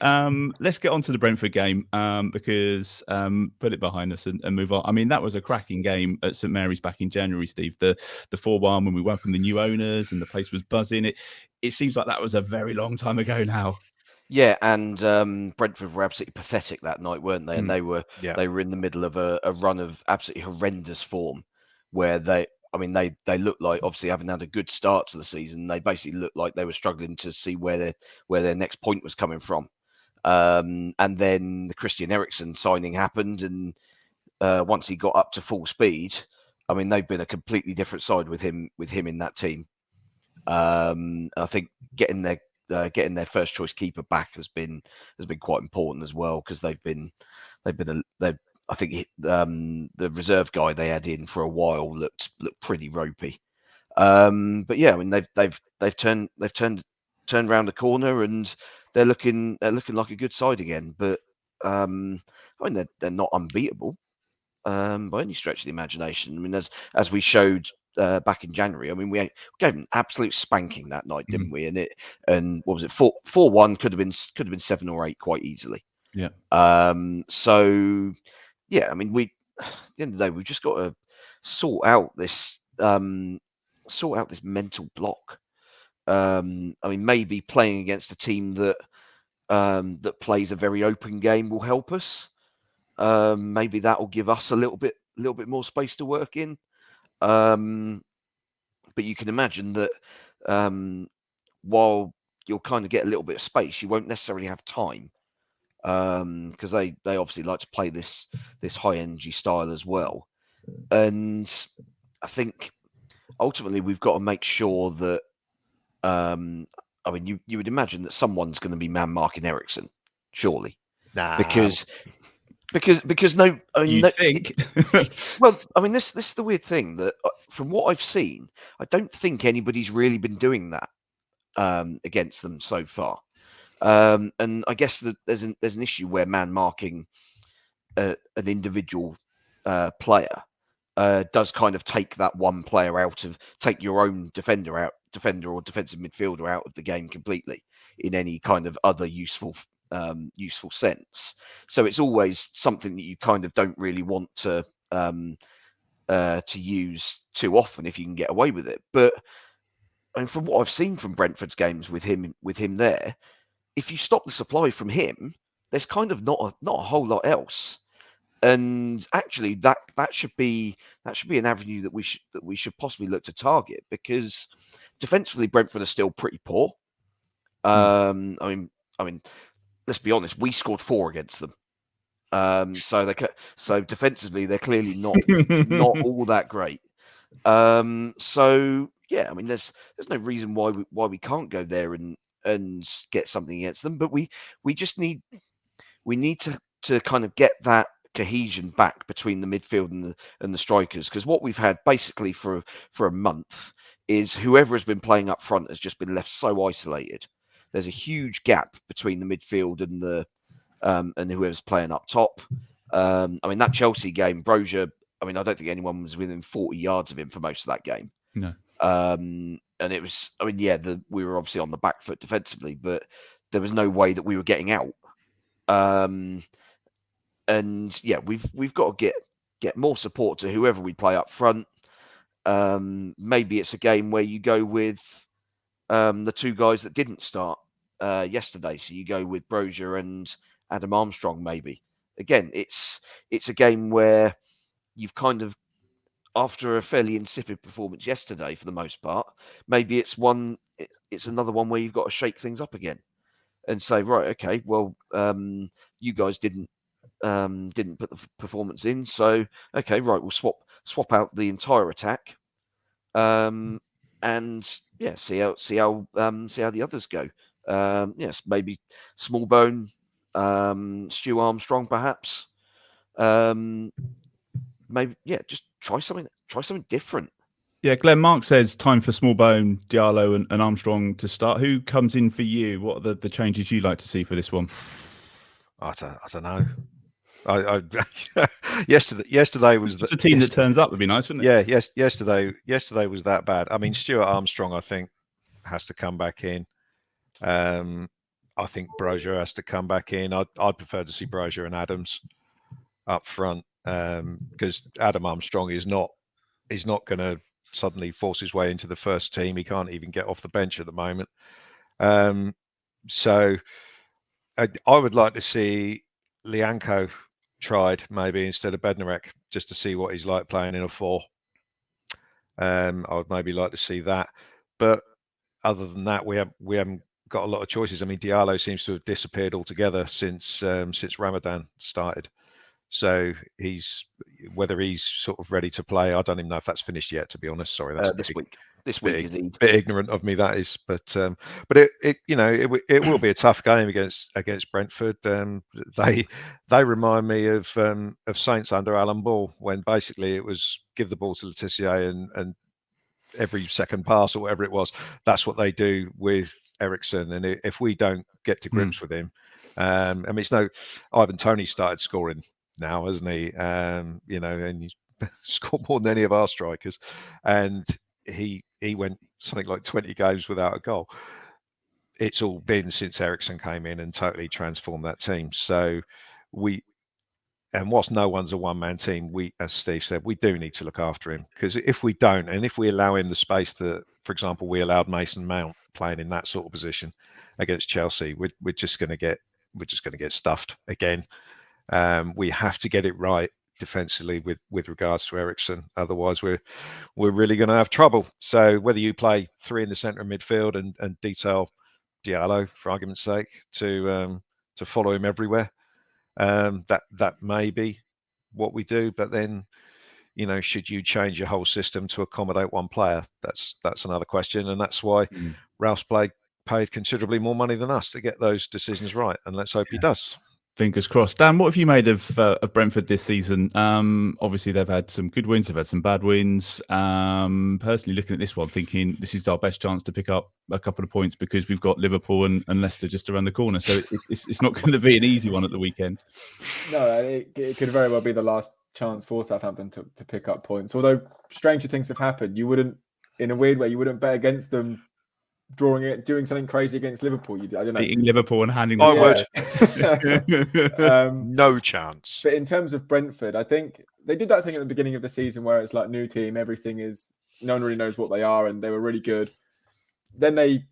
let's get on to the Brentford game because put it behind us and move on. I mean, that was a cracking game at St Mary's back in January, Steve. The 4-1 when we welcomed the new owners and the place was buzzing. It seems like that was a very long time ago now. Yeah, and Brentford were absolutely pathetic that night, weren't they? And they were in the middle of a run of absolutely horrendous form, where they looked like, obviously having had a good start to the season, they basically looked like they were struggling to see where their next point was coming from. And then the Christian Eriksen signing happened, and once he got up to full speed, I mean, they've been a completely different side with him in that team. I think getting their first choice keeper back has been quite important as well, because I think the reserve guy they had in for a while looked pretty ropey. But yeah, I mean they've turned around the corner, and they're looking like a good side again. But I mean they're not unbeatable by any stretch of the imagination. I mean, as we showed back in January, I mean, we gave an absolute spanking that night, didn't we? And what was it? 4-1 could have been 7 or 8 quite easily. Yeah. So yeah, I mean, at the end of the day, we've just got to sort out this mental block. I mean, maybe playing against a team that plays a very open game will help us. Maybe that will give us a little bit more space to work in. But you can imagine that while you'll kind of get a little bit of space, you won't necessarily have time, because they obviously like to play this high energy style as well. And I think ultimately we've got to make sure that I mean, you would imagine that someone's going to be man marking Eriksen, surely, because no, I mean, you think? Well, I mean, this is the weird thing, that from what I've seen, I don't think anybody's really been doing that against them so far. And I guess that there's an issue where man marking an individual player does kind of take that one player take your own defender or defensive midfielder out of the game completely in any kind of other useful sense. So it's always something that you kind of don't really want to use too often if you can get away with it. But and from what I've seen from Brentford's games with him there, if you stop the supply from him, there's kind of not a whole lot else. And actually, that should be an avenue that we should possibly look to target, because defensively Brentford are still pretty poor. I mean, let's be honest, we scored 4 against them. So defensively they're clearly not all that great. So yeah, I mean, there's no reason why we can't go there and get something against them, but we just need to kind of get that cohesion back between the midfield and the strikers, because what we've had basically for a month is whoever has been playing up front has just been left so isolated. There's a huge gap between the midfield and whoever's playing up top. I mean, that Chelsea game, Brozier, I mean, I don't think anyone was within 40 yards of him for most of that game. No. And it was, I mean, yeah, we were obviously on the back foot defensively, but there was no way that we were getting out. And yeah, we've got to get more support to whoever we play up front. Maybe it's a game where you go with the 2 guys that didn't start yesterday. So you go with Brozier and Adam Armstrong, maybe. Again, it's a game where you've kind of, after a fairly insipid performance yesterday for the most part, maybe it's another one where you've got to shake things up again and say, right, okay, well, you guys didn't put the performance in, so okay, right, we'll swap out the entire attack, and yeah, see how the others go. Yes, maybe Smallbone, Stu Armstrong, perhaps. Maybe, yeah, just try something different. Yeah, Glenn, Mark says time for Smallbone, Diallo and Armstrong to start. Who comes in for you? What are the changes you'd like to see for this one? I don't know. Yesterday was just a team that turns up would be nice, wouldn't it? Yeah, yesterday was that bad. I mean, Stuart Armstrong, I think, has to come back in. I I think Brozier has to come back in. I'd prefer to see Brozier and Adams up front, because Adam Armstrong is not going to suddenly force his way into the first team. He can't even get off the bench at the moment. So I would like to see Lianco tried maybe instead of Bednarek, just to see what he's like playing in a 4. I would maybe like to see that. But other than that, we haven't got a lot of choices. I mean, Diallo seems to have disappeared altogether since Ramadan started. So whether he's sort of ready to play, I don't even know if that's finished yet, to be honest. Sorry, that's this week. This week is a bit ignorant of me, that is. But it will be a tough game against Brentford. They remind me of Saints under Alan Ball, when basically it was give the ball to Letitia and every second pass or whatever it was, that's what they do with Ericsson. And if we don't get to grips with him, I mean, it's no Ivan Toney started scoring now, hasn't he? And he's scored more than any of our strikers, and he went something like 20 games without a goal. It's all been since Ericsson came in and totally transformed that team. So and whilst no one's a one-man team, as Steve said, we do need to look after him, because if we don't, and if we allow him the space that, for example, we allowed Mason Mount playing in that sort of position against Chelsea, we're just going to get stuffed again. We have to get it right defensively with regards to Ericsson, otherwise we're really going to have trouble. So whether you play 3 in the centre of midfield and detail Diallo, for argument's sake, to follow him everywhere. That may be what we do, but then, should you change your whole system to accommodate one player? That's another question, and that's why Ralph's paid considerably more money than us to get those decisions right, and let's hope he does. Fingers crossed. Dan, what have you made of Brentford this season? Obviously, they've had some good wins, they've had some bad wins. Personally, looking at this one, thinking this is our best chance to pick up a couple of points, because we've got Liverpool and Leicester just around the corner. So it's not going to be an easy one at the weekend. No, it could very well be the last chance for Southampton to pick up points. Although stranger things have happened. You wouldn't, in a weird way, you wouldn't bet against them doing something crazy against Liverpool. I don't know. Beating Liverpool and handing I the would. No chance. But in terms of Brentford, I think they did that thing at the beginning of the season where it's like new team, no one really knows what they are, and they were really good. Then they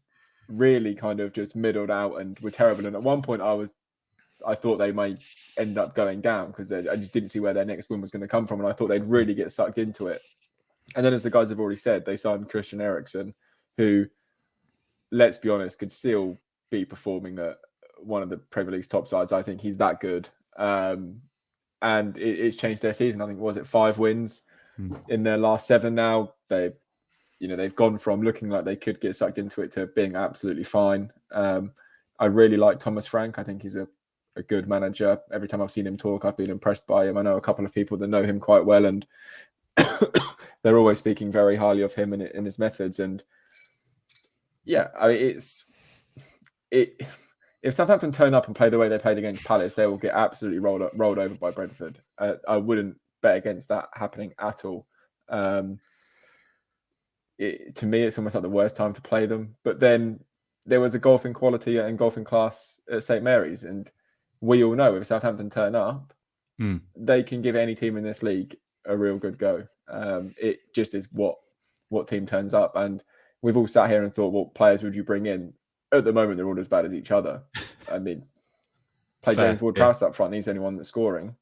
really kind of just middled out and were terrible. And at one point I thought they might end up going down, because I just didn't see where their next win was going to come from, and I thought they'd really get sucked into it. And then, as the guys have already said, they signed Christian Eriksen, who, let's be honest, could still be performing at one of the Premier League's top sides. I think he's that good. And it's changed their season. I think, was it 5 wins in their last 7 now? They've gone from looking like they could get sucked into it to being absolutely fine. I really like Thomas Frank. I think he's a good manager. Every time I've seen him talk, I've been impressed by him. I know a couple of people that know him quite well, and they're always speaking very highly of him and his methods. And yeah, I mean, if Southampton turn up and play the way they played against Palace, they will get absolutely rolled over by Brentford. I wouldn't bet against that happening at all. To me, it's almost like the worst time to play them. But then there was a golfing quality and golfing class at St Mary's, and we all know if Southampton turn up, they can give any team in this league a real good go. It just is what team turns up. And we've all sat here and thought, what players would you bring in? At the moment, they're all as bad as each other. I mean, play James Ward-Prowse up front. He's the only one that's scoring.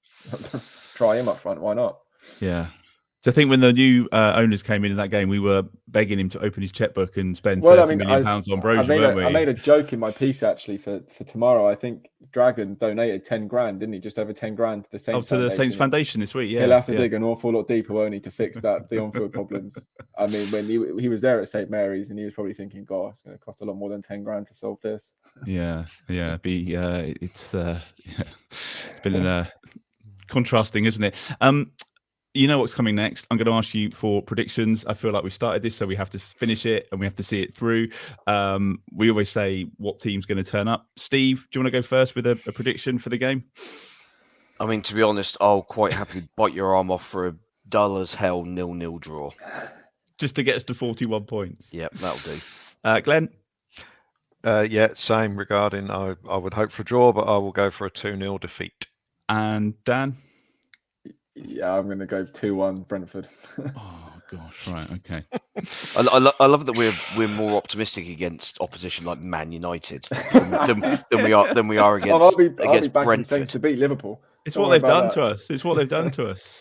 Try him up front. Why not? Yeah. So I think when the new owners came in that game, we were begging him to open his checkbook and spend £30 million on Brozier, weren't we? I made a joke in my piece actually for tomorrow. I think Dragon donated 10 grand, didn't he? Just over 10 grand to the Saints Foundation. The Saints Foundation this week. Yeah, he'll have to dig an awful lot deeper, won't he, to fix the on-field problems. I mean, when he was there at St Mary's, and he was probably thinking, "God, it's going to cost a lot more than 10 grand to solve this." Yeah. It's been contrasting, isn't it? You know what's coming next. I'm going to ask you for predictions. I feel like we started this, so we have to finish it and we have to see it through. We always say what team's going to turn up. Steve, do you want to go first with a prediction for the game? I mean, to be honest, I'll quite happily bite your arm off for a dull as hell 0-0 draw. Just to get us to 41 points. Yep, that'll do. Glenn? Yeah, same regarding. I would hope for a draw, but I will go for a 2-0 defeat. And Dan? Yeah, I'm going to go 2-1 Brentford. Oh gosh, right, okay. I love that we're more optimistic against opposition like Man United than we are against I'll be backing Brentford. Saints to beat Liverpool. It's Don't what worry they've done about to us. It's what they've done to us.